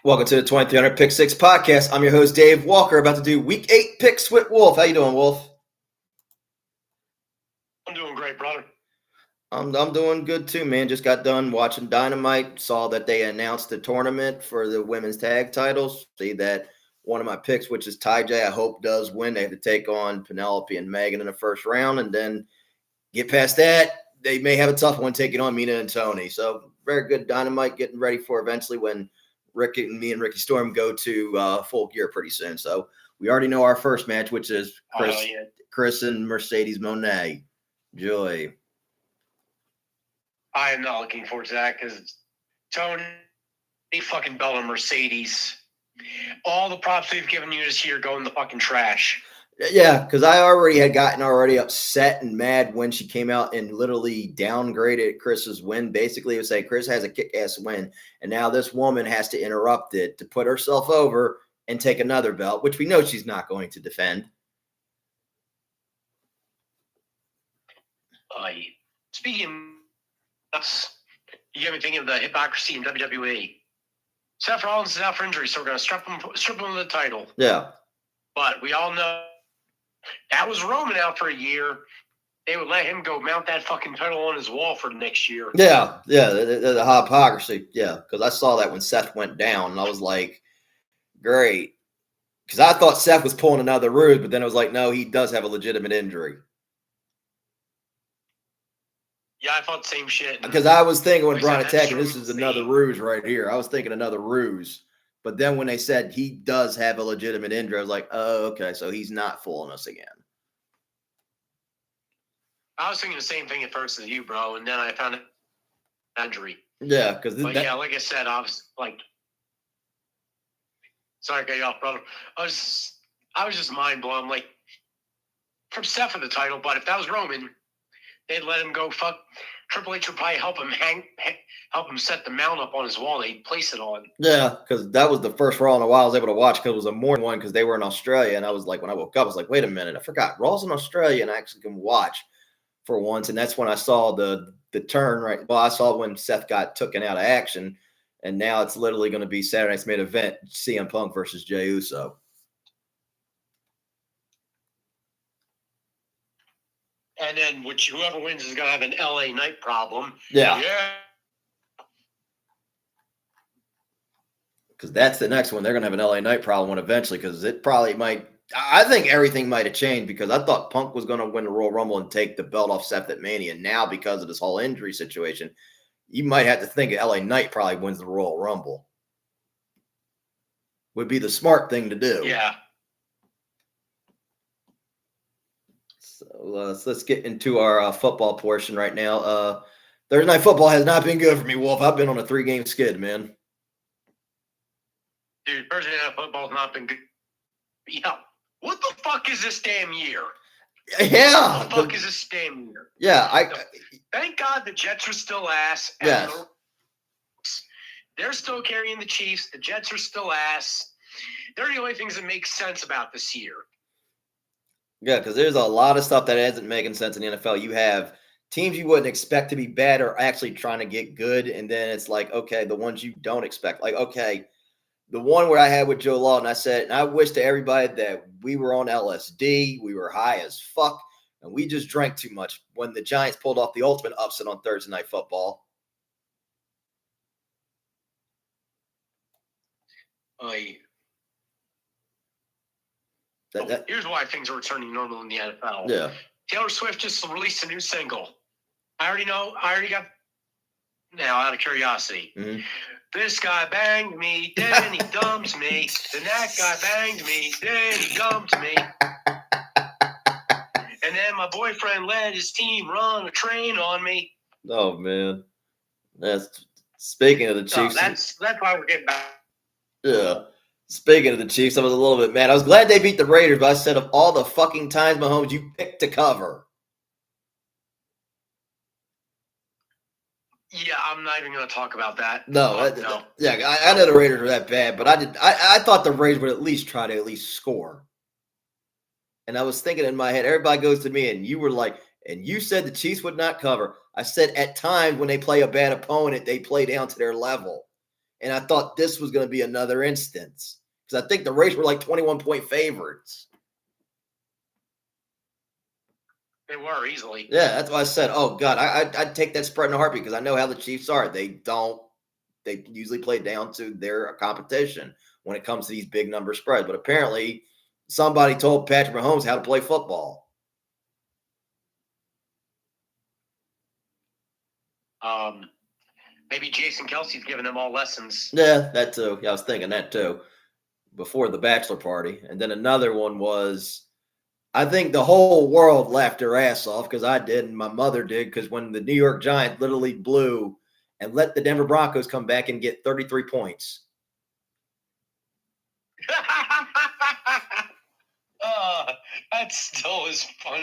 Welcome to the 2300 Pick Six podcast. I'm your host, Dave Walker, about to do Week 8 picks with Wolf. How you doing, Wolf? I'm doing great, brother. I'm doing good too, man. Just got done watching Dynamite. Saw that they announced the tournament for the women's tag titles. See that one of my picks, which is Ty J, I hope does win. They have to take on Penelope and Megan in the first round, and then get past that, they may have a tough one taking on Mina and Tony. So very good Dynamite, getting ready for eventually when me and Ricky Storm go to Full Gear pretty soon. So we already know our first match, which is Chris and Mercedes Moné. Joy. I am not looking forward to that because Tony fucking Bella Mercedes. All the props they've given you this year go in the fucking trash. Yeah, because I already had gotten upset and mad when she came out and literally downgraded Chris's win. Basically, it would say Chris has a kick-ass win, and now this woman has to interrupt it to put herself over and take another belt, which we know she's not going to defend. Speaking of, you got me thinking of the hypocrisy in WWE. Seth Rollins is out for injury, so we're going to strip him of the title. Yeah. But we all know that was Roman out for a year. They would let him go mount that fucking title on his wall for next year. Yeah, the hypocrisy. Yeah, because I saw that when Seth went down, and I was like, great. Because I thought Seth was pulling another ruse, but then it was like, no, he does have a legitimate injury. Yeah, I thought the same shit. Because I was thinking when Brian attacked, this is another ruse right here. I was thinking another ruse. But then when they said he does have a legitimate injury, I was like, oh, okay, so he's not fooling us again. I was thinking the same thing at first as you, bro, and then I found an injury. Yeah, because like I said, I was like, sorry to get you off, brother. I was just mind blown. Like, from Seth for the title, but if that was Roman, they'd let him go. Fuck, Triple H would probably help him set the mount up on his wall. They'd place it on. Yeah, because that was the first Raw in a while I was able to watch because it was a morning one because they were in Australia. And I was like, when I woke up, I was like, wait a minute, I forgot. Raw's in Australia and I actually can watch for once. And that's when I saw the turn, right? Well, I saw when Seth got taken out of action. And now it's literally going to be Saturday night's main event, CM Punk versus Jey Uso. And then whoever wins is going to have an LA Knight problem. Yeah. Because that's the next one. They're going to have an LA Knight problem one eventually because it probably might – I think everything might have changed because I thought Punk was going to win the Royal Rumble and take the belt off Seth at Mania. Now, because of this whole injury situation, you might have to think LA Knight probably wins the Royal Rumble. Would be the smart thing to do. Yeah. So let's get into our football portion right now. Thursday Night Football has not been good for me, Wolf. I've been on a 3-game skid, man. Dude, Thursday Night Football's not been good. Yeah. What the fuck is this damn year? Yeah. What the fuck is this damn year? Yeah. Thank God the Jets are still ass. Yes. They're still carrying the Chiefs. The Jets are still ass. They're the only things that make sense about this year. Yeah, because there's a lot of stuff that isn't making sense in the NFL. You have teams you wouldn't expect to be bad are actually trying to get good, and then it's like, okay, the ones you don't expect. Like, okay, the one where I had with Joe Lawton, I said, and I wish to everybody that we were on LSD, we were high as fuck, and we just drank too much when the Giants pulled off the ultimate upset on Thursday Night Football. Here's why things are returning normal in the NFL. Yeah. Taylor Swift just released a new single. I already got now out of curiosity. Mm-hmm. This guy banged me, then he dumped me. Then that guy banged me, then he dumped me. And then my boyfriend let his team run a train on me. Oh, man. That's speaking of the Chiefs. No, that's why we're getting back. Yeah. Speaking of the Chiefs, I was a little bit mad. I was glad they beat the Raiders, but I said of all the fucking times, Mahomes, you picked to cover. Yeah, I'm not even going to talk about that. No. Yeah, I know the Raiders were that bad, but I thought the Raiders would at least try to at least score. And I was thinking in my head, everybody goes to me, and you were like, and you said the Chiefs would not cover. I said at times when they play a bad opponent, they play down to their level. And I thought this was going to be another instance because I think the Raiders were like 21-point favorites. They were easily. Yeah, that's why I said, oh, God, I'd take that spread in a heartbeat because I know how the Chiefs are. They usually play down to their competition when it comes to these big number spreads. But apparently somebody told Patrick Mahomes how to play football. Maybe Jason Kelsey's giving them all lessons. Yeah, that too. Yeah, I was thinking that too before the bachelor party. And then another one was, I think the whole world laughed their ass off because I did and my mother did because when the New York Giants literally blew and let the Denver Broncos come back and get 33 points. That still is fun.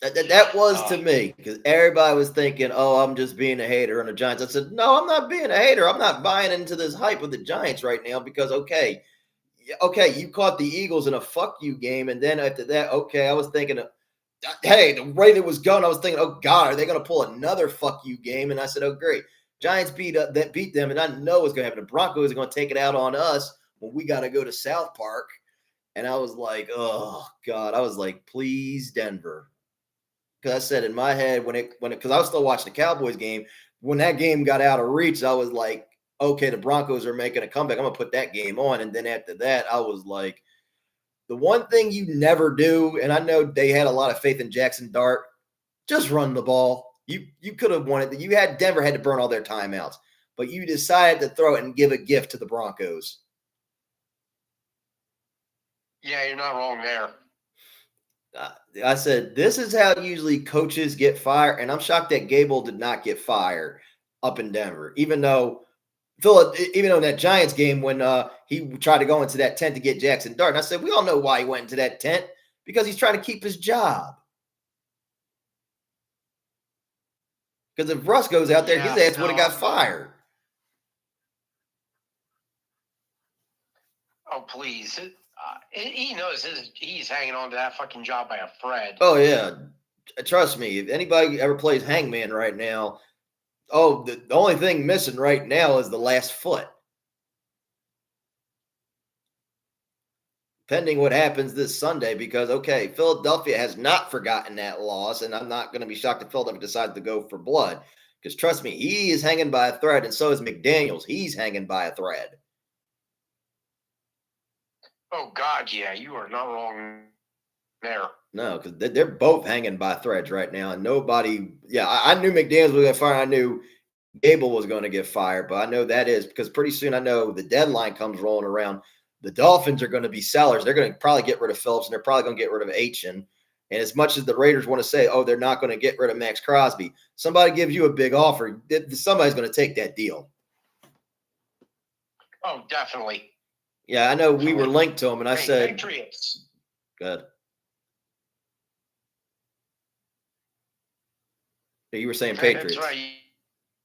That was to me because everybody was thinking, oh, I'm just being a hater on the Giants. I said, no, I'm not being a hater. I'm not buying into this hype with the Giants right now because, okay, you caught the Eagles in a fuck you game. And then after that, okay, I was thinking, hey, the way it was going, I was thinking, oh, God, are they going to pull another fuck you game? And I said, oh, great. Giants beat them, and I know what's going to happen. The Broncos are going to take it out on us when we got to go to South Park. And I was like, oh, God. I was like, please, Denver. Because I said in my head because I was still watching the Cowboys game. When that game got out of reach, I was like, okay, the Broncos are making a comeback. I'm going to put that game on. And then after that, I was like, the one thing you never do, and I know they had a lot of faith in Jackson Dart, just run the ball. You could have won it. Denver had to burn all their timeouts, but you decided to throw it and give a gift to the Broncos. Yeah, you're not wrong there. I said, this is how usually coaches get fired, and I'm shocked that Gable did not get fired up in Denver, even though in that Giants game when he tried to go into that tent to get Jackson Dart. And I said, we all know why he went into that tent, because he's trying to keep his job. Because if Russ goes out there, his ass would have got fired. Oh, please. He knows he's hanging on to that fucking job by a thread. Oh, yeah. Trust me, if anybody ever plays Hangman right now, the only thing missing right now is the last foot. Pending what happens this Sunday, because, okay, Philadelphia has not forgotten that loss, and I'm not going to be shocked if Philadelphia decides to go for blood. Because trust me, he is hanging by a thread, and so is McDaniels. He's hanging by a thread. Oh, God, yeah, you are not wrong there. No, because they're both hanging by threads right now, and nobody – I knew McDaniels was going to fire. I knew Gable was going to get fired, but I know that is because pretty soon I know the deadline comes rolling around. The Dolphins are going to be sellers. They're going to probably get rid of Phillips, and they're probably going to get rid of Achen. And as much as the Raiders want to say, oh, they're not going to get rid of Max Crosby, somebody gives you a big offer, somebody's going to take that deal. Oh, definitely. Yeah, I know we were linked to him, and I said – Patriots. Good. You were saying Patriots. That's right.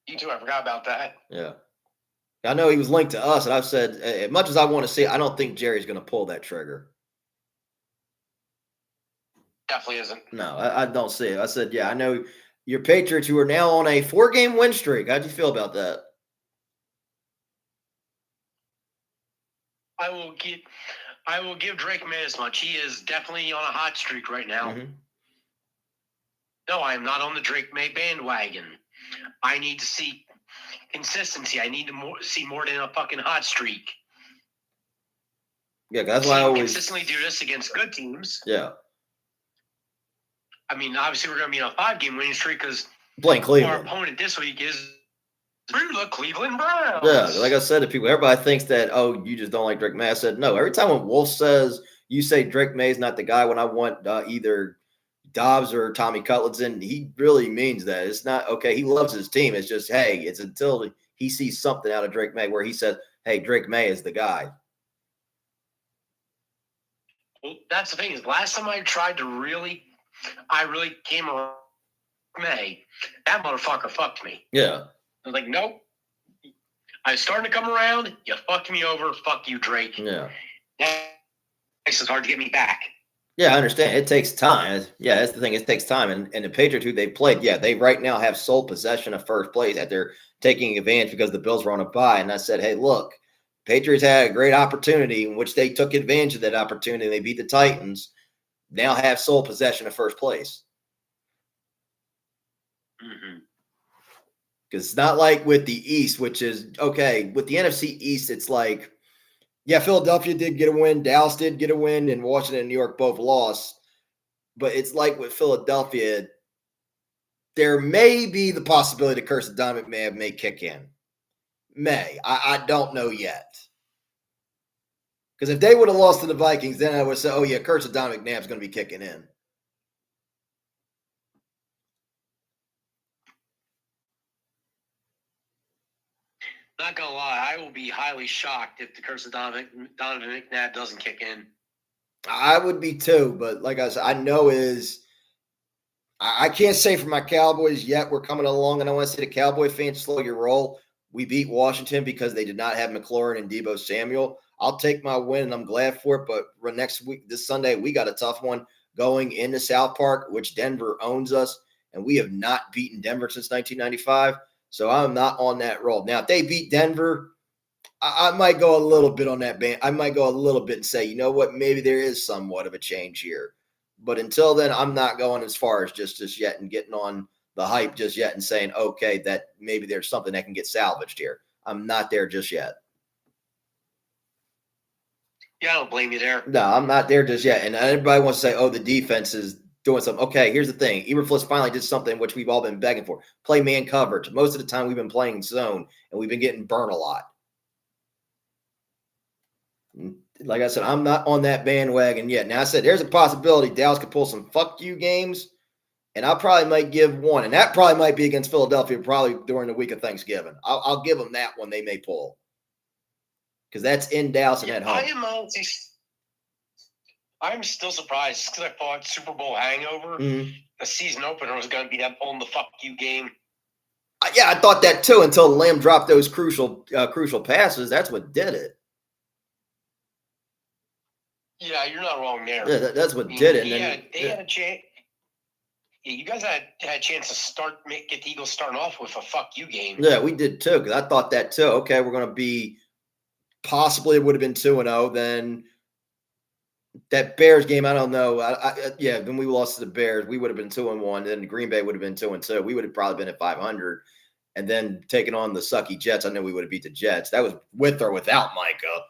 You too. I forgot about that. Yeah. I know he was linked to us, and I've said, as much as I want to see, I don't think Jerry's going to pull that trigger. Definitely isn't. No, I don't see it. I said, I know your Patriots, who are now on a 4-game win streak. How'd you feel about that? I will give Drake May as much. He is definitely on a hot streak right now. Mm-hmm. No, I am not on the Drake May bandwagon. I need to see consistency. I need to see more than a fucking hot streak. Yeah, that's why I always consistently do this against good teams. Yeah. I mean, obviously we're going to be on a 5-game winning streak because playing Cleveland. Our opponent this week is the Cleveland Browns. Yeah, like I said to people, everybody thinks that, oh, you just don't like Drake May. I said, no, every time when Wolf says you say Drake May's not the guy when I want either Dobbs or Tommy Cutlets in, he really means that. It's not, okay, he loves his team. It's just, hey, it's until he sees something out of Drake May where he says, hey, Drake May is the guy. Well, that's the thing is last time I tried to really came around May, that motherfucker fucked me. Yeah. I was like, nope. I was starting to come around. You fucked me over. Fuck you, Drake. Yeah. It's hard to get me back. Yeah, I understand. It takes time. Yeah, that's the thing. It takes time. And the Patriots, who they played, yeah, they right now have sole possession of first place that they're taking advantage because the Bills were on a bye. And I said, hey, look, Patriots had a great opportunity in which they took advantage of that opportunity. They beat the Titans. Now have sole possession of first place. Because it's not like with the East, which is okay. With the NFC East, it's like, yeah, Philadelphia did get a win, Dallas did get a win, and Washington and New York both lost. But it's like with Philadelphia, there may be the possibility the curse of Don McNabb may kick in. I don't know yet. Because if they would have lost to the Vikings, then I would say, oh, yeah, curse of Don McNabb's going to be kicking in. Not gonna lie, I will be highly shocked if the curse of Donovan McNabb doesn't kick in. I would be too, but like I said, I know I can't say for my Cowboys yet. We're coming along, and I want to say the Cowboy fans, slow your roll. We beat Washington because they did not have McLaurin and Deebo Samuel. I'll take my win, and I'm glad for it. But next week, this Sunday, we got a tough one going into South Park, which Denver owns us, and we have not beaten Denver since 1995. So I'm not on that roll. Now, if they beat Denver, I might go a little bit on that band. I might go a little bit and say, you know what, maybe there is somewhat of a change here. But until then, I'm not going as far as just yet and getting on the hype just yet and saying, okay, that maybe there's something that can get salvaged here. I'm not there just yet. Yeah, I don't blame you there. No, I'm not there just yet. And everybody wants to say, oh, the defense is doing something. Okay, here's the thing. Eberflus finally did something which we've all been begging for. Play man coverage. Most of the time we've been playing zone, and we've been getting burned a lot. Like I said, I'm not on that bandwagon yet. Now, I said there's a possibility Dallas could pull some fuck you games, and I probably might give one. And that probably might be against Philadelphia, probably during the week of Thanksgiving. I'll give them that one they may pull. Because that's in Dallas and at home. I'm still surprised because I thought Super Bowl hangover, the season opener was going to be them pulling the fuck you game. Yeah, I thought that too until Lamb dropped those crucial passes. That's what did it. Yeah, you're not wrong there. Yeah, that's what did it. They had a chance. Yeah, you guys had a chance to get the Eagles starting off with a fuck you game. Yeah, we did too because I thought that too. Okay, we're going to be possibly it would have been 2-0. Then that Bears game, I don't know. Yeah, when we lost to the Bears, we would have been 2-1. Then Green Bay would have been 2-2. We would have probably been at 500. And then taking on the sucky Jets, I know we would have beat the Jets. That was with or without Micah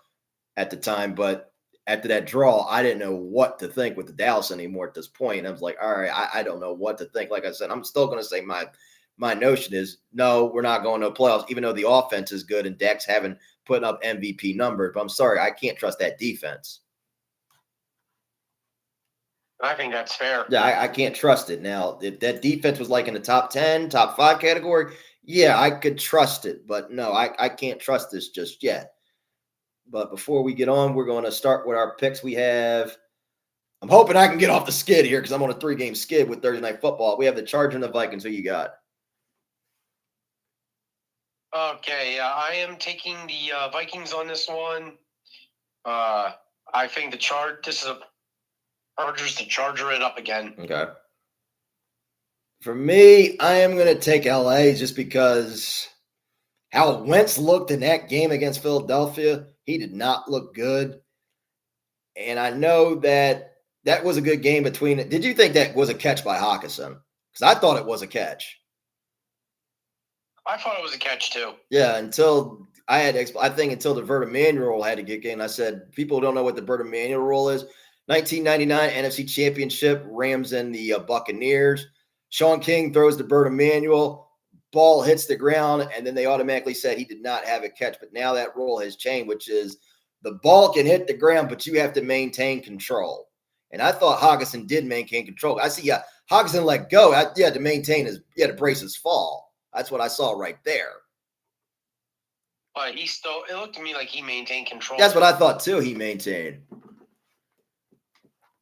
at the time. But after that draw, I didn't know what to think with the Dallas anymore at this point. I was like, all right, I don't know what to think. Like I said, I'm still going to say my notion is, no, we're not going to playoffs, even though the offense is good and Dak's haven't put up MVP numbers. But I'm sorry, I can't trust that defense. I think that's fair. Yeah, I can't trust it. Now, if that defense was like in the top 10, top 5 category, yeah, I could trust it. But no, I can't trust this just yet. But before we get on, we're going to start with our picks. We have, I'm hoping I can get off the skid here because I'm on a 3-game skid with Thursday Night Football. We have the Chargers and the Vikings. Who you got? Okay, I am taking the Vikings on this one. I think this is a Chargers to Charger it up again. Okay. For me, I am going to take LA just because how Wentz looked in that game against Philadelphia, he did not look good. And I know that was a good game between it. Did you think that was a catch by Hockenson? Because I thought it was a catch. I thought it was a catch too. Yeah, until I think until the Bert Emanuel rule had to get in. I said, people don't know what the Bert Emanuel rule is. 1999 NFC Championship, Rams and the Buccaneers. Sean King throws to Bert Emanuel. Ball hits the ground, and then they automatically said he did not have a catch. But now that rule has changed, which is the ball can hit the ground, but you have to maintain control. And I thought Hockenson did maintain control. I see, Hockenson let go. He had to brace his fall. That's what I saw right there. But it looked to me like he maintained control. That's what I thought too, he maintained.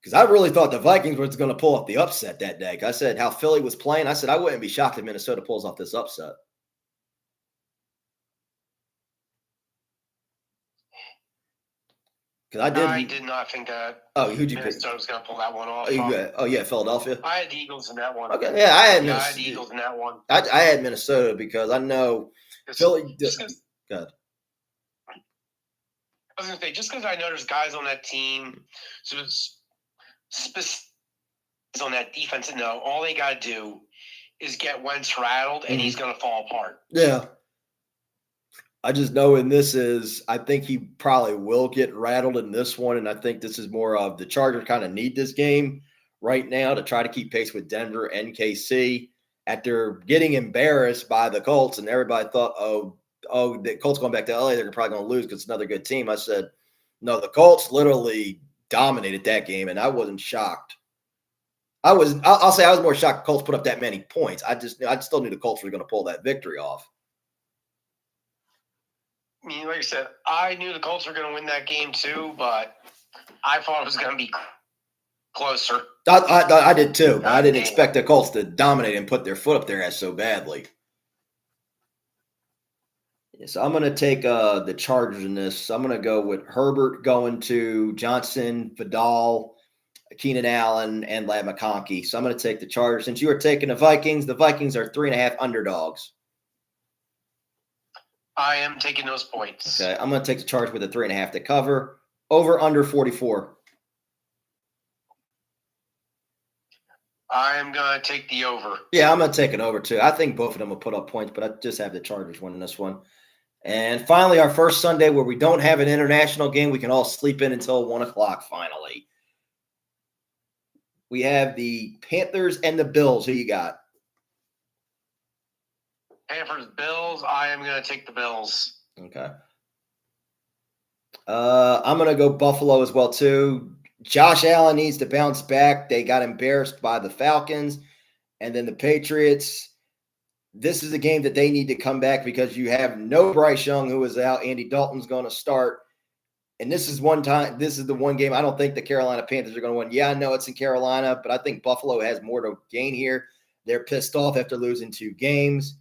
Because I really thought the Vikings were going to pull off the upset that day. I said how Philly was playing. I said I wouldn't be shocked if Minnesota pulls off this upset. Because I did not think that who'd you pick? Minnesota was going to pull that one off. Philadelphia. I had the Eagles in that one. Okay, yeah, I had the Eagles in that one. I had Minnesota because I know Philly. Good. I was going to say, just because I know there's guys on that team, so on that defense, no, all they got to do is get Wentz rattled, and he's going to fall apart. Yeah. I just know I think he probably will get rattled in this one, and I think this is more of the Chargers kind of need this game right now to try to keep pace with Denver and KC after getting embarrassed by the Colts, and everybody thought, oh, the Colts going back to LA, they're probably going to lose because it's another good team. I said, no, the Colts literally dominated that game, and I wasn't shocked. I'll say I was more shocked the Colts put up that many points. I still knew the Colts were going to pull that victory off. I mean, like I said, I knew the Colts were going to win that game too, but I thought it was going to be closer. I did too. I didn't expect the Colts to dominate and put their foot up their ass so badly. So I'm going to take the Chargers in this. I'm going to go with Herbert going to Johnson, Vidal, Keenan Allen, and Ladd McConkey. So I'm going to take the Chargers. Since you are taking the Vikings are 3.5 underdogs. I am taking those points. Okay, I'm going to take the Chargers with a 3.5 to cover. Over under 44. I am going to take the over. Yeah, I'm going to take an over too. I think both of them will put up points, but I just have the Chargers winning this one. And finally, our first Sunday where we don't have an international game, we can all sleep in until 1 o'clock finally. We have the Panthers and the Bills. Who you got? Panthers, Bills. I am going to take the Bills. Okay. I'm going to go Buffalo as well too. Josh Allen needs to bounce back. They got embarrassed by the Falcons. And then the Patriots. This is a game that they need to come back because you have no Bryce Young who is out. Andy Dalton's going to start. And this is the one game I don't think the Carolina Panthers are going to win. Yeah, I know it's in Carolina, but I think Buffalo has more to gain here. They're pissed off after losing 2 games.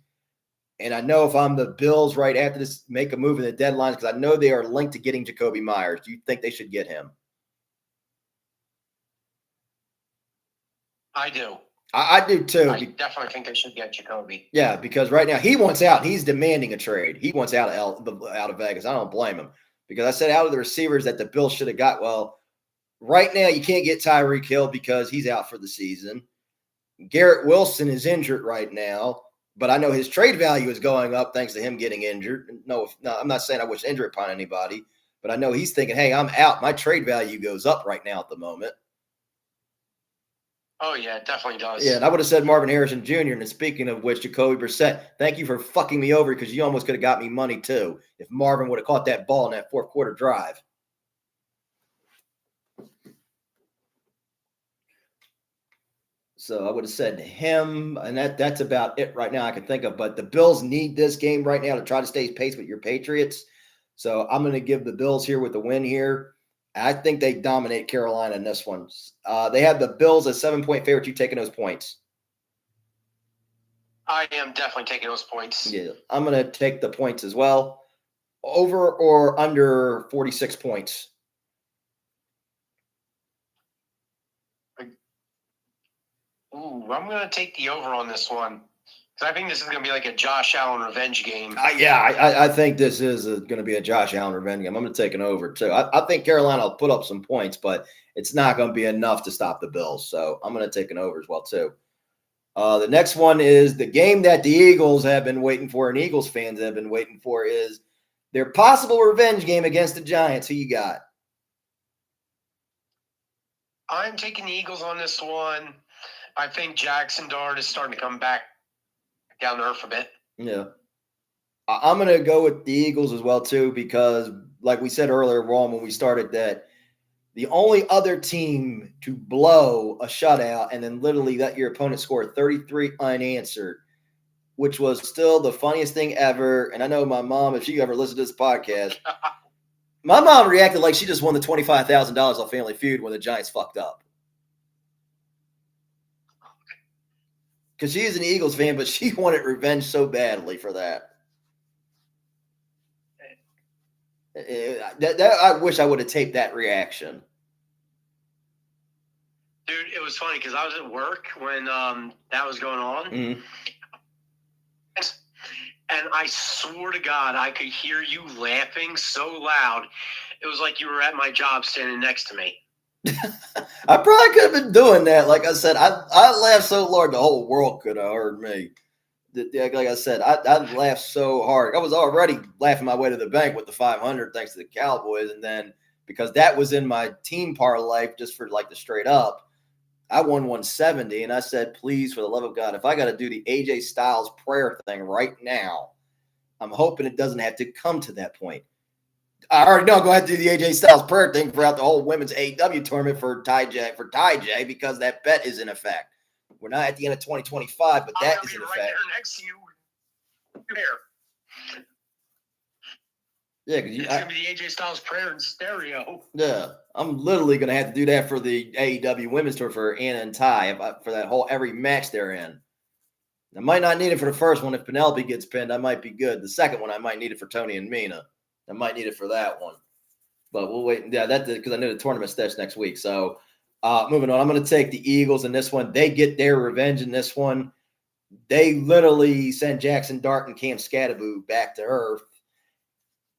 And I know if I'm the Bills right after this, make a move in the deadline because I know they are linked to getting Jacoby Myers. Do you think they should get him? I do. I do too. I definitely think they should get Jacoby. Yeah, because right now he wants out. He's demanding a trade. He wants out of Vegas. I don't blame him because I said out of the receivers that the Bills should have got. Well, right now you can't get Tyreek Hill because he's out for the season. Garrett Wilson is injured right now, but I know his trade value is going up thanks to him getting injured. No, I'm not saying I wish injury upon anybody, but I know he's thinking, hey, I'm out. My trade value goes up right now at the moment. Oh, yeah, it definitely does. Yeah, and I would have said Marvin Harrison Jr. And speaking of which, Jacoby Brissett, thank you for fucking me over because you almost could have got me money too if Marvin would have caught that ball in that fourth quarter drive. So I would have said him, and that's about it right now I can think of. But the Bills need this game right now to try to stay pace with your Patriots. So I'm going to give the Bills here with the win here. I think they dominate Carolina in this one. They have the Bills as 7-point favorite. You taking those points? I am definitely taking those points. Yeah, I'm going to take the points as well. Over or under 46 points? Ooh, I'm going to take the over on this one. Because I think this is going to be like a Josh Allen revenge game. I think this is going to be a Josh Allen revenge game. I'm going to take an over, too. I think Carolina will put up some points, but it's not going to be enough to stop the Bills. So I'm going to take an over as well, too. The next one is the game that the Eagles have been waiting for and Eagles fans have been waiting for is their possible revenge game against the Giants. Who you got? I'm taking the Eagles on this one. I think Jackson Dart is starting to come back down to earth a bit. Yeah. I'm going to go with the Eagles as well, too, because like we said earlier, Ron, when we started that, the only other team to blow a shutout and then literally let your opponent score 33 unanswered, which was still the funniest thing ever. And I know my mom, if she ever listened to this podcast, my mom reacted like she just won the $25,000 off Family Feud when the Giants fucked up. Because she's an Eagles fan, but she wanted revenge so badly for that. I wish I would have taped that reaction. Dude, it was funny because I was at work when that was going on. Mm-hmm. And I swear to God, I could hear you laughing so loud. It was like you were at my job standing next to me. I probably could have been doing that. Like I said, I laughed so hard the whole world could have heard me. Like I said, I laughed so hard. I was already laughing my way to the bank with the 500 thanks to the Cowboys. And then because that was in my team parlay just for like the straight up, I won 170. And I said, please, for the love of God, if I got to do the AJ Styles prayer thing right now, I'm hoping it doesn't have to come to that point. I already know I'm going to have to do the AJ Styles prayer thing throughout the whole women's AEW tournament for Ty J because that bet is in effect. We're not at the end of 2025, but that is in effect. Right there next to you. There. Yeah, it's going to be the AJ Styles prayer in stereo. Yeah, I'm literally going to have to do that for the AEW women's tour for Anna and Ty for that whole every match they're in. I might not need it for the first one. If Penelope gets pinned, I might be good. The second one, I might need it for Tony and Mina. I might need it for that one. But we'll wait. Yeah, that's because I know the tournament starts next week. So moving on, I'm going to take the Eagles in this one. They get their revenge in this one. They literally send Jackson Dart and Cam Scatterboo back to earth.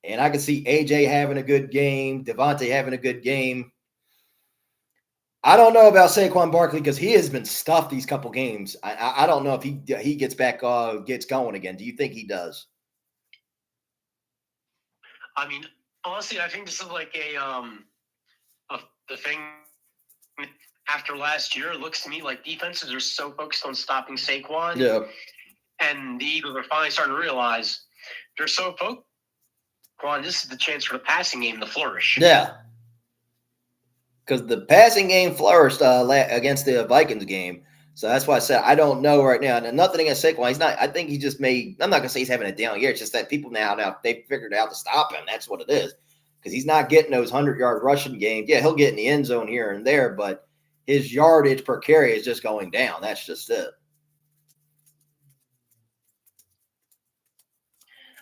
And I can see AJ having a good game, Devontae having a good game. I don't know about Saquon Barkley because he has been stuffed these couple games. I don't know if he gets back, gets going again. Do you think he does? I mean, honestly, I think this is like the thing after last year. It looks to me like defenses are so focused on stopping Saquon. Yeah. And the Eagles are finally starting to realize they're so focused on this is the chance for the passing game to flourish. Yeah. Because the passing game flourished against the Vikings game. So that's why I said I don't know right now. And nothing against Saquon. He's not. I think he just made. I'm not gonna say he's having a down year. It's just that people now they figured out to stop him. That's what it is. Because he's not getting those 100-yard rushing games. Yeah, he'll get in the end zone here and there, but his yardage per carry is just going down. That's just it.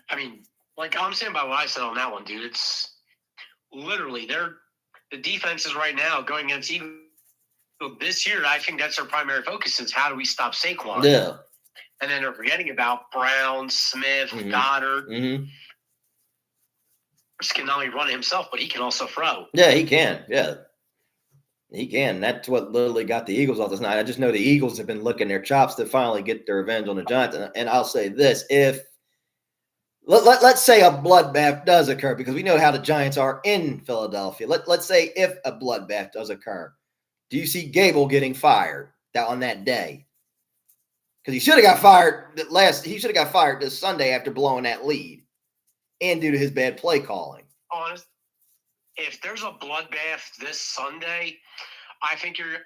I mean, like I'm saying by what I said on that one, dude. It's literally the defenses right now going against Eagles this year. I think that's their primary focus is how do we stop Saquon? Yeah. And then they're forgetting about Brown, Smith, Goddard. Mm-hmm. Can not only run it himself, but he can also throw. Yeah, he can. Yeah. He can. That's what literally got the Eagles off this night. I just know the Eagles have been licking their chops to finally get their revenge on the Giants. And I'll say this, if let's say a bloodbath does occur, because we know how the Giants are in Philadelphia. Let's say if a bloodbath does occur, do you see Gable getting fired on that day? Because he should have got fired He should have got fired this Sunday after blowing that lead, and due to his bad play calling. Honest, if there's a bloodbath this Sunday, I think you're going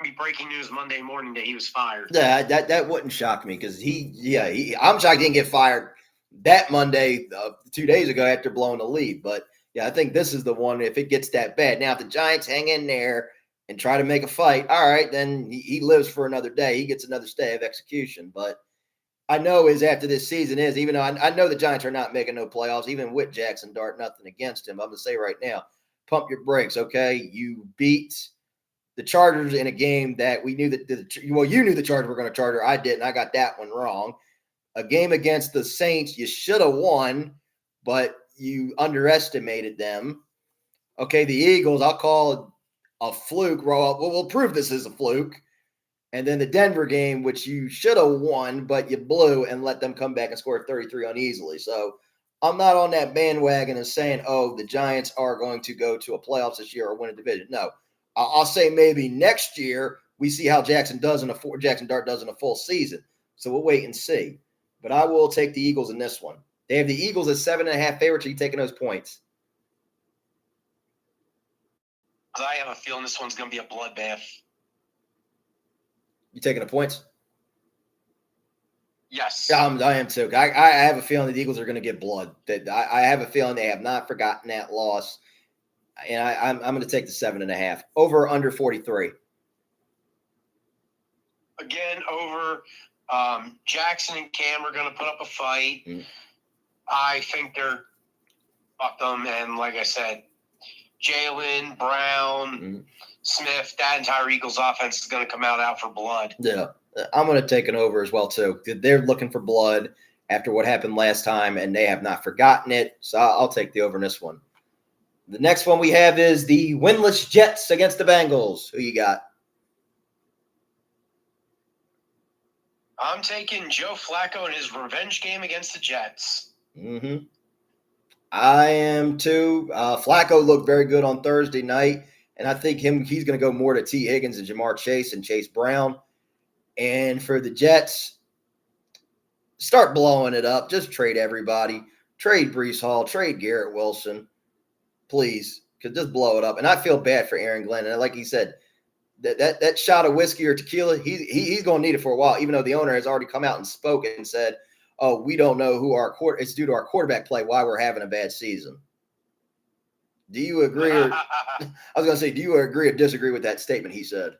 to be breaking news Monday morning that he was fired. Yeah, that wouldn't shock me because I'm shocked he didn't get fired that Monday 2 days ago after blowing the lead. But yeah, I think this is the one if it gets that bad. Now, if the Giants hang in there and try to make a fight, all right, then he lives for another day. He gets another stay of execution. But I know after this season is, even though I know the Giants are not making no playoffs, even with Jackson Dart, nothing against him. I'm going to say right now, pump your brakes, okay? You beat the Chargers in a game that we knew you knew the Chargers were going to charter. I didn't. I got that one wrong. A game against the Saints, you should have won, but you underestimated them. Okay, the Eagles, I'll call a fluke. We'll prove this is a fluke. And then the Denver game, which you should have won, but you blew and let them come back and score 33 uneasily. So I'm not on that bandwagon and saying, oh, the Giants are going to go to a playoffs this year or win a division. No, I'll say maybe next year we see how Jackson Dart does in a full season. So we'll wait and see. But I will take the Eagles in this one. They have the Eagles at 7.5 favorites. Are you taking those points? I have a feeling this one's going to be a bloodbath. You taking the points? Yes. I am too. I have a feeling the Eagles are going to get blood. I have a feeling they have not forgotten that loss. And I'm going to take the 7.5. Over or under 43? Again, over. Jackson and Cam are going to put up a fight. I think they're fuck them. And like I said, Jalen, Brown, Smith, that entire Eagles offense is going to come out for blood. Yeah, I'm going to take an over as well, too. They're looking for blood after what happened last time, and they have not forgotten it. So I'll take the over in this one. The next one we have is the winless Jets against the Bengals. Who you got? I'm taking Joe Flacco in his revenge game against the Jets. Mm-hmm. I am too. Flacco looked very good on Thursday night, and I think he's going to go more to T. Higgins and Jamar Chase and Chase Brown. And for the Jets, start blowing it up. Just trade everybody. Trade Breece Hall. Trade Garrett Wilson. Please, because just blow it up. And I feel bad for Aaron Glenn. And like he said, that shot of whiskey or tequila, he's going to need it for a while, even though the owner has already come out and spoken and said, oh, we don't know who it's due to our quarterback play why we're having a bad season. Do you agree? I was going to say, do you agree or disagree with that statement he said?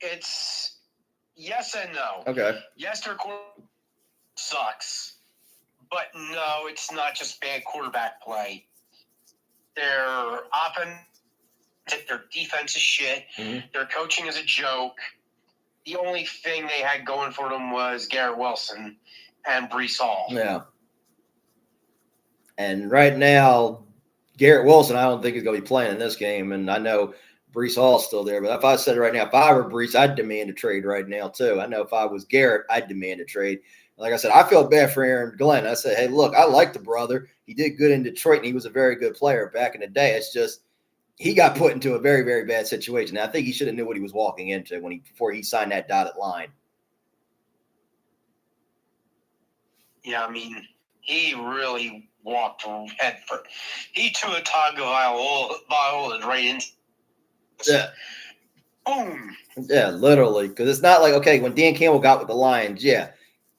It's yes and no. Okay. Yes, their quarterback sucks. But no, it's not just bad quarterback play. Their offense, their defense is shit. Mm-hmm. Their coaching is a joke. The only thing they had going for them was Garrett Wilson and Breece Hall. Yeah. And right now, Garrett Wilson, I don't think he's going to be playing in this game. And I know Breece Hall's still there. But if I said it right now, if I were Breece, I'd demand a trade right now, too. I know if I was Garrett, I'd demand a trade. Like I said, I feel bad for Aaron Glenn. I said, hey, look, I like the brother. He did good in Detroit, and he was a very good player back in the day. It's just he got put into a very, very bad situation. And I think he should have knew what he was walking into before he signed that dotted line. Yeah, I mean, he really walked head first. He threw a Tagovailoa right into. Yeah. Boom. Yeah, literally. Because it's not like, okay, when Dan Campbell got with the Lions, yeah,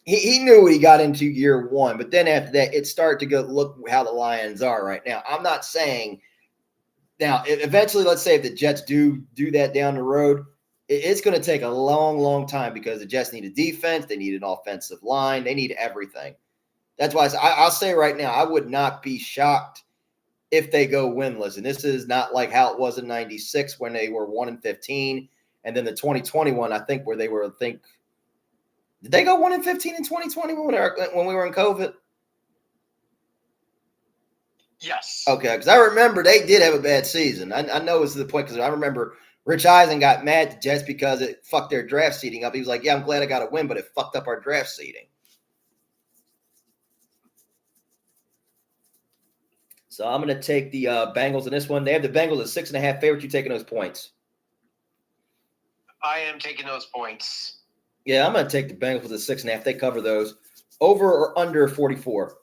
he knew what he got into year one. But then after that, it started to go, look how the Lions are right now. I'm not saying now, eventually, let's say if the Jets do that down the road, it's going to take a long, long time because the Jets need a defense. They need an offensive line. They need everything. That's why I'll say right now, I would not be shocked if they go winless. And this is not like how it was in 96 when they were 1-15. And then the 2021, I think, where they were, did they go 1-15 in 2020 when we were in COVID? Yes. Okay, because I remember they did have a bad season. I know it's to the point because I remember Rich Eisen got mad at the Jets because it fucked their draft seeding up. He was like, yeah, I'm glad I got a win, but it fucked up our draft seeding. So I'm going to take the Bengals in this one. They have the Bengals at 6.5 favorites. You taking those points? I am taking those points. Yeah, I'm going to take the Bengals with the 6.5. They cover those. Over or under 44?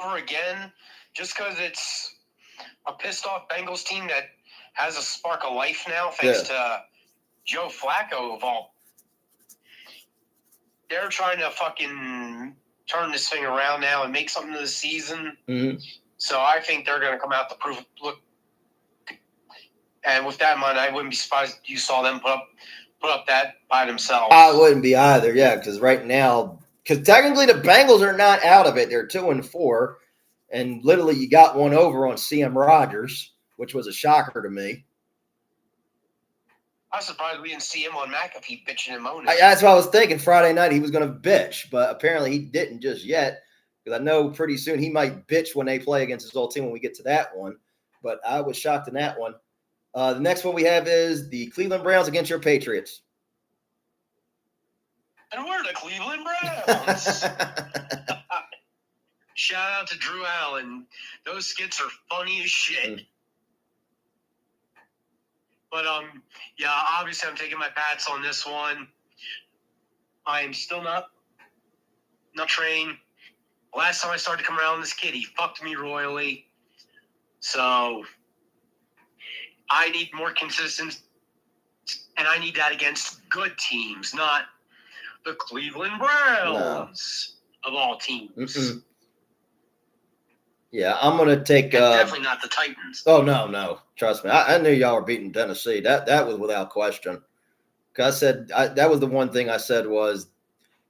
Over again, just because it's a pissed off Bengals team that has a spark of life now, thanks to Joe Flacco of all. They're trying to fucking turn this thing around now and make something of the season. Mm-hmm. So I think they're going to come out to prove. Look, and with that in mind, I wouldn't be surprised if you saw them put up that by themselves. I wouldn't be either, yeah, because right now, because technically the Bengals are not out of it. They're 2-4, and literally you got one over on CM Rogers, which was a shocker to me. I was surprised we didn't see him on McAfee bitching and moaning. That's what I was thinking. Friday night he was going to bitch, but apparently he didn't just yet. Because I know pretty soon he might bitch when they play against his old team when we get to that one. But I was shocked in that one. The next one we have is the Cleveland Browns against your Patriots. And we're the Cleveland Browns. Shout out to Drew Allen. Those skits are funny as shit. But, yeah, obviously I'm taking my Pats on this one. I am still not trained. Last time I started to come around this kid, he fucked me royally. So I need more consistency, and I need that against good teams, not the Cleveland Browns of all teams. Mm-mm. Yeah, I'm going to take definitely not the Titans. Oh, no. Trust me. I knew y'all were beating Tennessee. That was without question. 'Cause I said that was the one thing I said was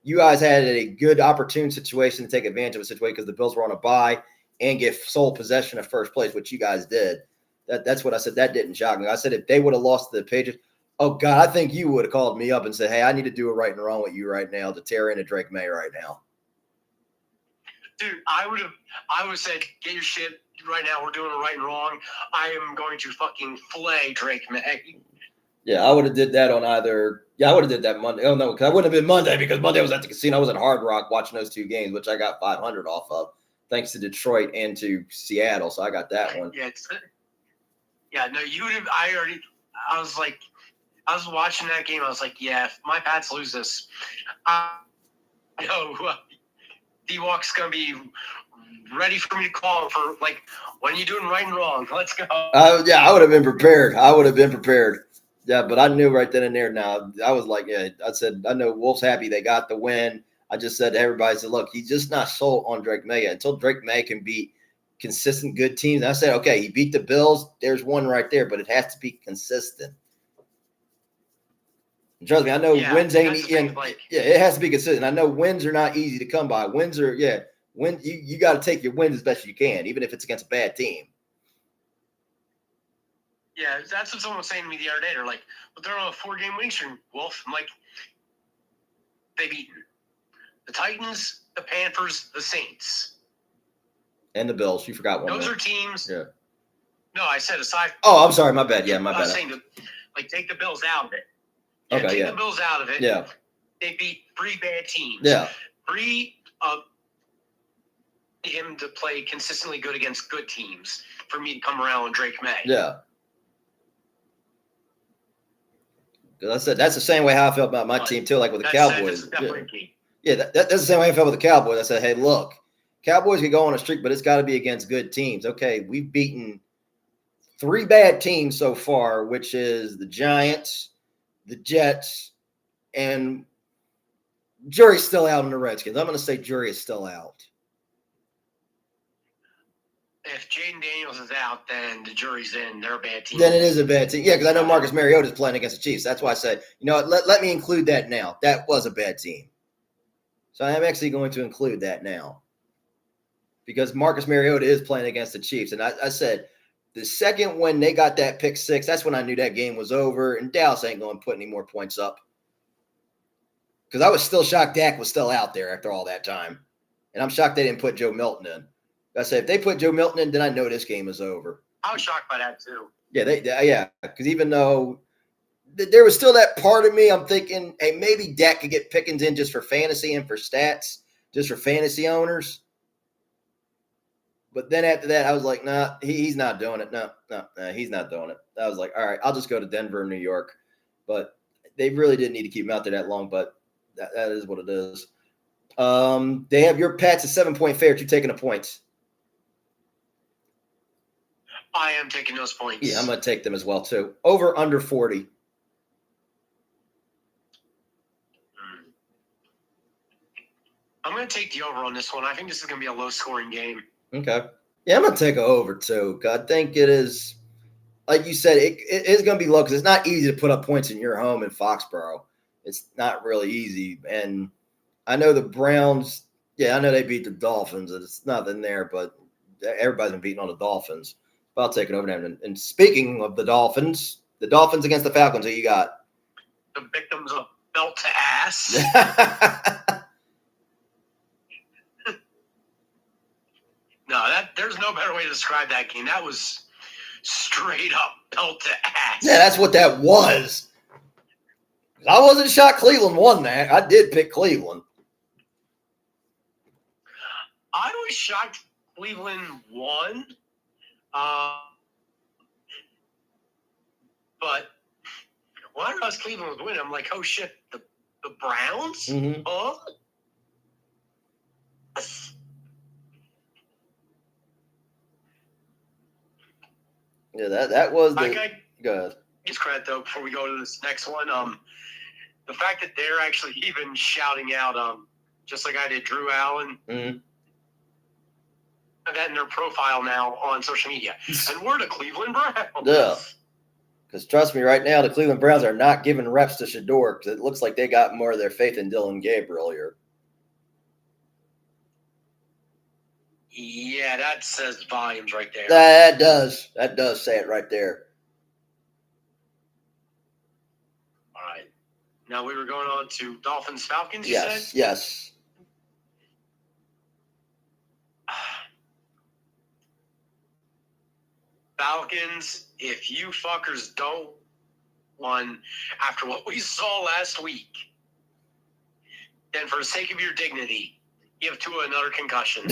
you guys had a good opportune situation to take advantage of a situation because the Bills were on a bye and get sole possession of first place, which you guys did. That's what I said. That didn't shock me. I said if they would have lost to the Patriots, oh God, I think you would have called me up and said, "Hey, I need to do a right and wrong with you right now to tear into Drake May right now." Dude, I would have said, get your shit right now. We're doing a right and wrong. I am going to fucking flay Drake May. Yeah, I would have did that on either. Yeah, I would have did that Monday. Oh no, because I wouldn't have been Monday because Monday I was at the casino. I was at Hard Rock watching those two games, which I got 500 off of, thanks to Detroit and to Seattle. So I got that one. Yeah, no, you would have. I was watching that game. I was like, yeah, if my Pats lose this, I know D-Walk's gonna be ready for me to call him for like, when are you doing right and wrong? Let's go. Yeah, I would have been prepared. Yeah, but I knew right then and there. Now I was like, yeah, I said, I know Wolf's happy they got the win. I just said to everybody, I said, look, he's just not sold on Drake May yet. Until Drake May can beat consistent good teams. And I said, okay, he beat the Bills. There's one right there, but it has to be consistent. And trust me, I know wins ain't easy. Yeah, it has to be consistent. I know wins are not easy to come by. Wins are, you got to take your wins as best you can, even if it's against a bad team. Yeah, that's what someone was saying to me the other day. They're like, but they're on a 4-game winning streak, Wolf. I'm like, they beat the Titans, the Panthers, the Saints. And the Bills. You forgot one. Those are teams. Yeah. No, I said aside. Oh, I'm sorry. My bad. Yeah, my bad. I was saying, take the Bills out of it. Okay, take the Bills out of it. Yeah. They beat 3 bad teams. Yeah. 3 him to play consistently good against good teams for me to come around on Drake May. Yeah. Because I said that's the same way how I felt about my team too, like with the Cowboys. Yeah, that's the same way I felt with the Cowboys. I said, hey, look, Cowboys can go on a streak, but it's got to be against good teams. Okay, we've beaten 3 bad teams so far, which is the Giants, the Jets, and jury's still out on the Redskins. I'm going to say jury is still out. If Jaden Daniels is out, then the jury's in. They're a bad team. Then it is a bad team. Yeah, because I know Marcus Mariota is playing against the Chiefs. That's why I said, let me include that now. That was a bad team. So I'm actually going to include that now. Because Marcus Mariota is playing against the Chiefs. And I said, the second when they got that pick 6, that's when I knew that game was over. And Dallas ain't going to put any more points up. Because I was still shocked Dak was still out there after all that time. And I'm shocked they didn't put Joe Milton in. I said, if they put Joe Milton in, then I know this game is over. I was shocked by that too. Yeah, because even though there was still that part of me, I'm thinking, hey, maybe Dak could get Pickens in just for fantasy and for stats, just for fantasy owners. But then after that, I was like, nah, he's not doing it. No, he's not doing it. I was like, all right, I'll just go to Denver or New York. But they really didn't need to keep him out there that long, but that is what it is. They have your Pats a 7-point favorite. You taking the points? I am taking those points. Yeah, I'm going to take them as well, too. Over, under 40. I'm going to take the over on this one. I think this is going to be a low-scoring game. Okay. Yeah, I'm going to take an over, too. I think it is, like you said, it is going to be low because it's not easy to put up points in your home in Foxborough. It's not really easy. And I know the Browns, I know they beat the Dolphins. It's nothing there, but everybody's been beating on the Dolphins. I'll take it over them. And speaking of the Dolphins against the Falcons, who you got? The victims of belt to ass. No, there's no better way to describe that game. That was straight up belt to ass. Yeah, that's what that was. I wasn't shocked Cleveland won that. I did pick Cleveland. I was shocked Cleveland won. But when I realized Cleveland was winning, I'm like, oh shit, the Browns? Mm-hmm. Huh? Yeah, that was the. Go ahead. Give credit though before we go to this next one. The fact that they're actually even shouting out, just like I did, Drew Allen. Mm-hmm. That in their profile now on social media, and we're the Cleveland Browns. Yeah. Because trust me, right now, the Cleveland Browns are not giving reps to Shedeur because it looks like they got more of their faith in Dylan Gabriel here. Yeah, that says volumes right there. That does. That does say it right there. All right. Now we were going on to Dolphins Falcons, you Yes, said? yes. Falcons, if you fuckers don't win after what we saw last week, then for the sake of your dignity, give Tua another concussion.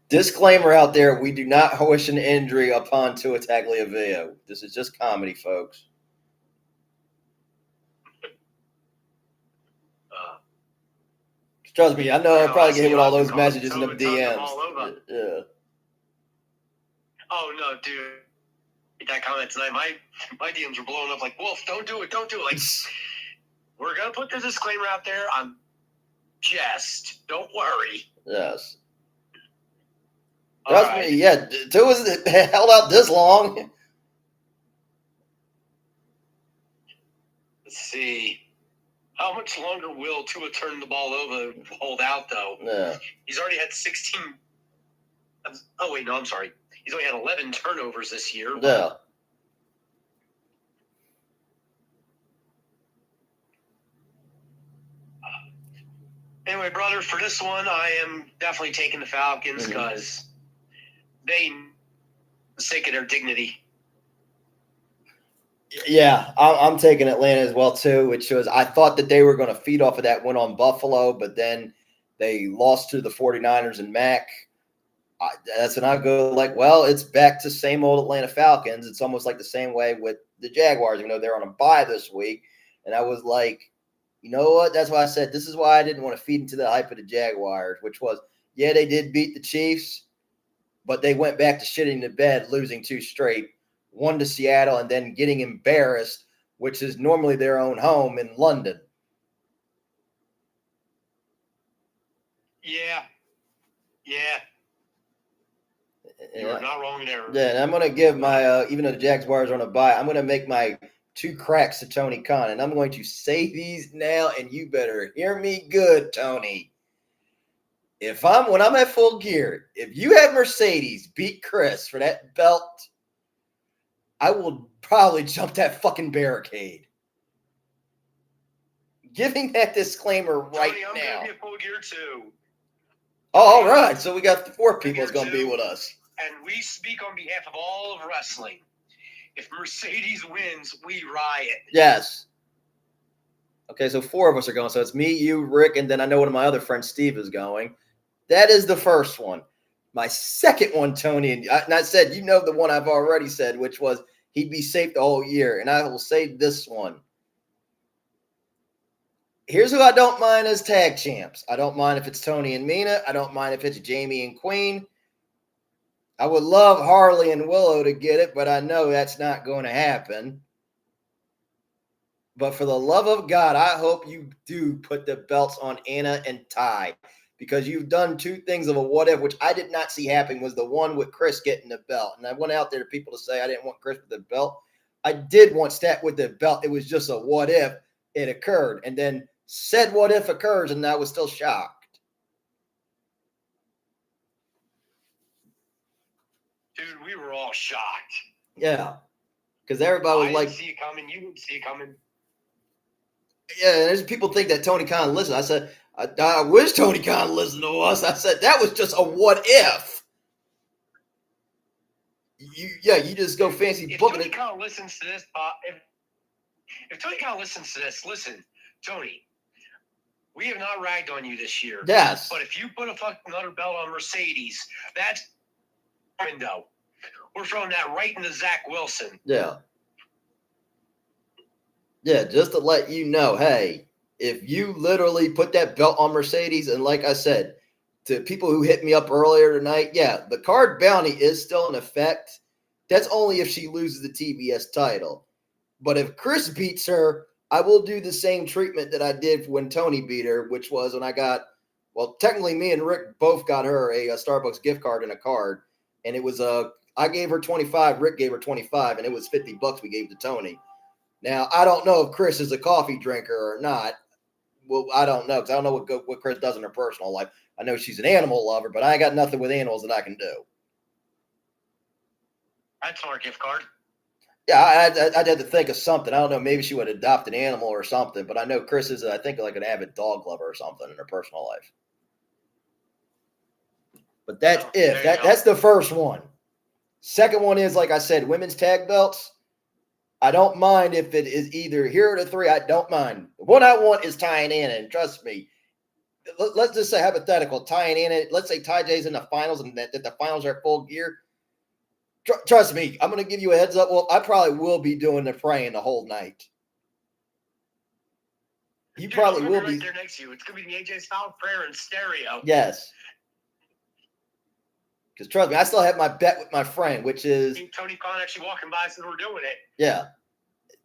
Disclaimer out there, we do not wish an injury upon Tua Tagovailoa. This is just comedy, folks. Trust me, I know I'll probably get hit with all those messages in the DMs. Yeah. Oh, no, dude. That comment tonight, my DMs were blowing up like, Wolf, don't do it. Like, we're going to put the disclaimer out there. I'm just, don't worry. Yes. Trust me, yeah, Tua's held out this long. Let's see. How much longer will Tua turn the ball over and hold out, though? Yeah. He's already had 16. Oh, wait, no, I'm sorry. He's only had 11 turnovers this year. Yeah. Anyway, brother, for this one, I am definitely taking the Falcons because they sake of their dignity. Yeah, I'm taking Atlanta as well, too, which shows I thought that they were going to feed off of that win on Buffalo, but then they lost to the 49ers and Mac. That's when I go like, well, it's back to same old Atlanta Falcons. It's almost like the same way with the Jaguars. You know, they're on a bye this week. And I was like, you know what? That's why I said this is why I didn't want to feed into the hype of the Jaguars, which was, yeah, they did beat the Chiefs, but they went back to shitting the bed, losing 2 straight, 1 to Seattle, and then getting embarrassed, which is normally their own home in London. Yeah. You're not wrong there. Yeah, and I'm going to give my, even though the Jaguars are on a bye, I'm going to make my 2 cracks to Tony Khan, and I'm going to say these now, and you better hear me good, Tony. When I'm at Full Gear, if you have Mercedes beat Chris for that belt, I will probably jump that fucking barricade. Giving that disclaimer right Tony, I'm now. going to be at Full Gear too. Oh, all right. So we got 4 people that's going to be with us. And we speak on behalf of all of wrestling. If Mercedes wins, we riot. Yes. Okay, so 4 of us are going. So it's me, you, Rick, and then I know one of my other friends, Steve, is going. That is the first one. My second one, Tony, and I said, you know the one I've already said, which was he'd be safe the whole year. And I will say this one. Here's who I don't mind as tag champs. I don't mind if it's Tony and Mina. I don't mind if it's Jamie and Queen. I would love Harley and Willow to get it, but I know that's not going to happen. But for the love of God, I hope you do put the belts on Anna and Ty, because you've done 2 things of a what if, which I did not see happen, was the one with Chris getting the belt. And I went out there to people to say I didn't want Chris with the belt. I did want Stat with the belt. It was just a what if it occurred. And then said what if occurs, and I was still shocked. Dude, we were all shocked. Yeah. Because everybody was like, didn't see it coming. You didn't see it coming. Yeah, and there's people think that Tony Khan listened. I said, I wish Tony Khan listened to us. I said, that was just a what if. You just go fancy booking it. If Tony Khan listens to this, if Tony Khan listens to this, listen, Tony, we have not ragged on you this year. Yes. But if you put a fucking another belt on Mercedes, that's window. We're throwing that right into Zach Wilson. Yeah. Yeah, just to let you know, hey, if you literally put that belt on Mercedes, and like I said, to people who hit me up earlier tonight, yeah, the card bounty is still in effect. That's only if she loses the TBS title. But if Chris beats her, I will do the same treatment that I did when Tony beat her, which was when I got, well, technically me and Rick both got her a Starbucks gift card and a card. And it was I gave her 25. Rick gave her 25, and it was $50 we gave to Tony. Now, I don't know if Chris is a coffee drinker or not. Well, I don't know because I don't know what Chris does in her personal life. I know she's an animal lover, but I ain't got nothing with animals that I can do. That's our gift card. Yeah, I'd have to think of something. I don't know. Maybe she would adopt an animal or something, but I know Chris is, I think, like an avid dog lover or something in her personal life. But that's that's the first one. Second one is, like I said, women's tag belts. I don't mind if it is either here or the three. I don't mind. The one I want is tying in, and trust me. Let's just say hypothetical, tying in it. Let's say Ty J's in the finals and that the finals are full gear. Trust me, I'm going to give you a heads up. Well, I probably will be doing the praying the whole night. You probably will be. Right there next to you. It's going to be the AJ Styles prayer in stereo. Yes. Because trust me, I still have my bet with my friend, which is Tony Khan actually walking by said we're doing it. Yeah.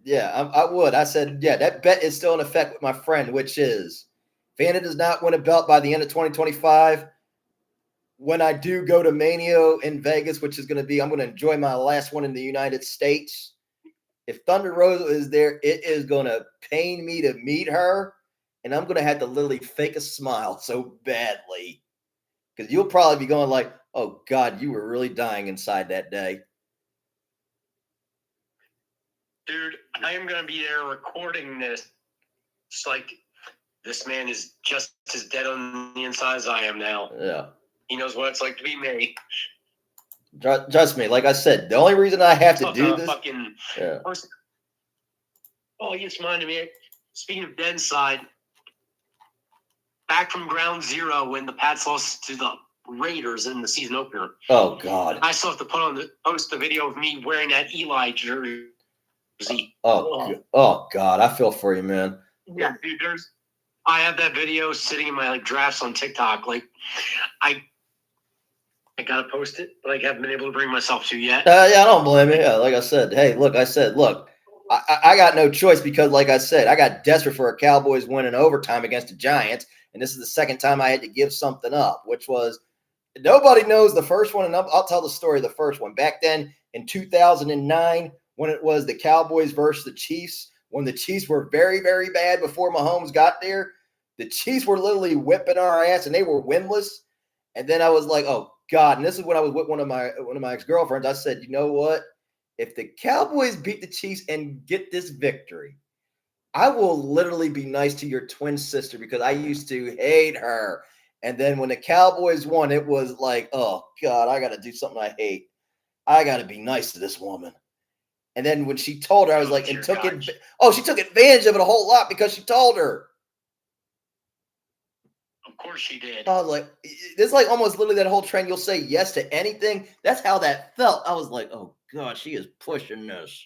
Yeah, I would. I said, yeah, that bet is still in effect with my friend, which is if Anna does not win a belt by the end of 2025, when I do go to Mania in Vegas, which is going to be, I'm going to enjoy my last one in the United States. If Thunder Rosa is there, it is going to pain me to meet her, and I'm going to have to literally fake a smile so badly because you'll probably be going like, oh, God, you were really dying inside that day. Dude, I am going to be there recording this. It's like this man is just as dead on the inside as I am now. Yeah. He knows what it's like to be me. Trust me, like I said, the only reason I have to do this. Oh, you just reminded me. Speaking of dead inside, back from ground zero when the Pats lost to the Raiders in the season opener. Oh, God. I still have to post the video of me wearing that Eli jersey. Oh, God. I feel for you, man. Yeah, dude, I have that video sitting in my drafts on TikTok. Like, I gotta post it, but I haven't been able to bring myself to yet. Yeah, I don't blame you. Yeah, like I said, hey, look, I got no choice because, like I said, I got desperate for a Cowboys win in overtime against the Giants, and this is the second time I had to give something up, which was nobody knows the first one, and I'll tell the story of the first one. Back then in 2009, when it was the Cowboys versus the Chiefs, when the Chiefs were very, very bad before Mahomes got there, the Chiefs were literally whipping our ass, and they were winless. And then I was like, oh, God. And this is when I was with one of my ex-girlfriends. I said, you know what? If the Cowboys beat the Chiefs and get this victory, I will literally be nice to your twin sister because I used to hate her. And then when the Cowboys won, it was like, oh, God, I got to do something I hate. I got to be nice to this woman. And then when she told her, I was like, and took it. Oh, she took advantage of it a whole lot because she told her. Of course she did. I was like, it's like almost literally that whole trend. You'll say yes to anything. That's how that felt. I was like, oh, God, she is pushing this.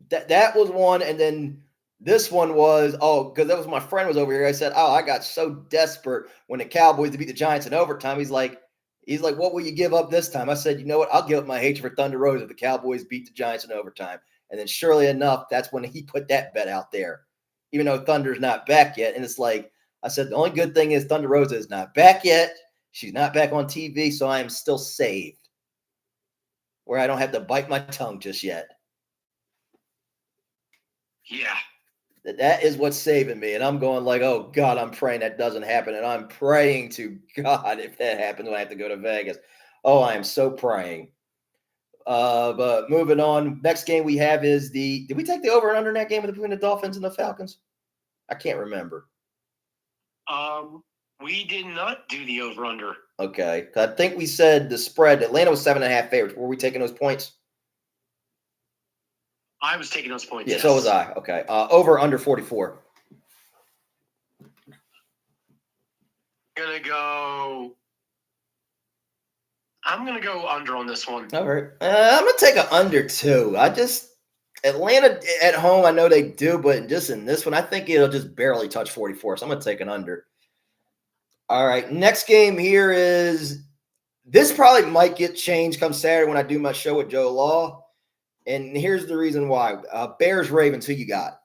That was one. And then this one was, because that was my friend was over here. I said, I got so desperate when the Cowboys beat the Giants in overtime. He's like, what will you give up this time? I said, you know what? I'll give up my hatred for Thunder Rosa if the Cowboys beat the Giants in overtime. And then surely enough, that's when he put that bet out there. Even though Thunder's not back yet. And it's like, I said, the only good thing is Thunder Rosa is not back yet. She's not back on TV, so I am still saved. Where I don't have to bite my tongue just yet. Yeah. That is what's saving me. And I'm going like, oh, God, I'm praying that doesn't happen. And I'm praying to God if that happens when I have to go to Vegas. Oh, I am so praying. But moving on, next game we have is did we take the over and under in that game between the Dolphins and the Falcons? I can't remember. We did not do the over under. Okay. I think we said the spread, Atlanta was 7.5 favorites. Were we taking those points? I was taking those points. Yeah, yes. So was I. Okay. Over under 44. I'm gonna go under on this one. All right. I'm gonna take an under too. Atlanta at home, I know they do, but just in this one, I think it'll just barely touch 44. So I'm gonna take an under. All right. Next game here is this probably might get changed come Saturday when I do my show with Joe Law. And here's the reason why. Bears Ravens, who you got?